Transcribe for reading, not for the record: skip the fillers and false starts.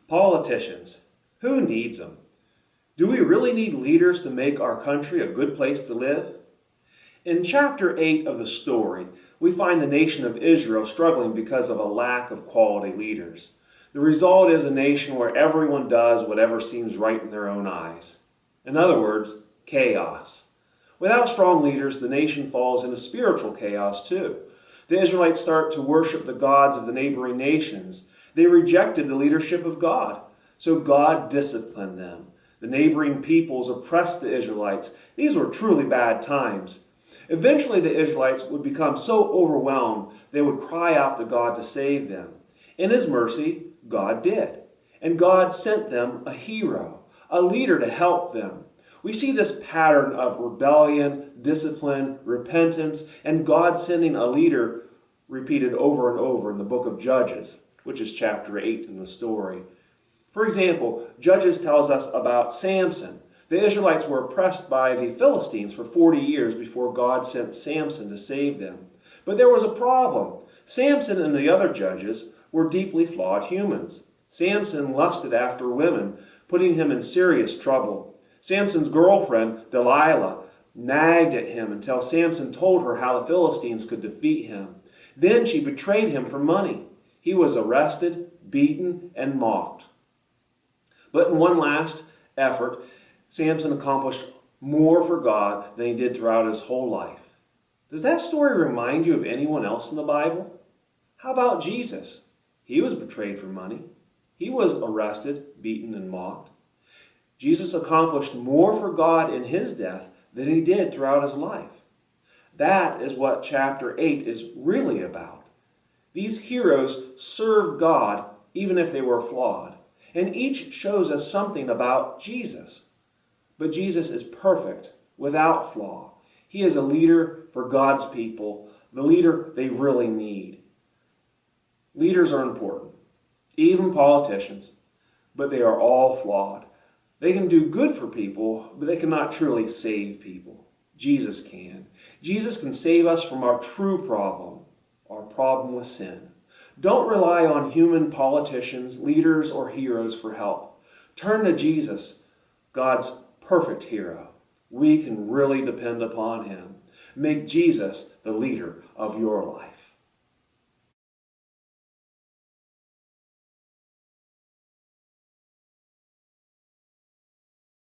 Politicians. Who needs them? Do we really need leaders to make our country a good place to live? In chapter 8 of the story, we find the nation of Israel struggling because of a lack of quality leaders. The result is a nation where everyone does whatever seems right in their own eyes. In other words, chaos. Without strong leaders, the nation falls into spiritual chaos too. The Israelites start to worship the gods of the neighboring nations. They rejected the leadership of God, so God disciplined them. The neighboring peoples oppressed the Israelites. These were truly bad times. Eventually, the Israelites would become so overwhelmed they would cry out to God to save them. In His mercy, God did. And God sent them a hero, a leader to help them. We see this pattern of rebellion, discipline, repentance, and God sending a leader repeated over and over in the book of Judges, which is chapter 8 in the story. For example, Judges tells us about Samson. The Israelites were oppressed by the Philistines for 40 years before God sent Samson to save them. But there was a problem. Samson and the other judges were deeply flawed humans. Samson lusted after women, putting him in serious trouble. Samson's girlfriend, Delilah, nagged at him until Samson told her how the Philistines could defeat him. Then she betrayed him for money. He was arrested, beaten, and mocked. But in one last effort, Samson accomplished more for God than he did throughout his whole life. Does that story remind you of anyone else in the Bible? How about Jesus? He was betrayed for money. He was arrested, beaten, and mocked. Jesus accomplished more for God in his death than he did throughout his life. That is what chapter 8 is really about. These heroes served God even if they were flawed. And each shows us something about Jesus. But Jesus is perfect, without flaw. He is a leader for God's people, the leader they really need. Leaders are important, even politicians, but they are all flawed. They can do good for people, but they cannot truly save people. Jesus can. Jesus can save us from our true problem, our problem with sin. Don't rely on human politicians, leaders, or heroes for help. Turn to Jesus, God's perfect hero. We can really depend upon him. Make Jesus the leader of your life.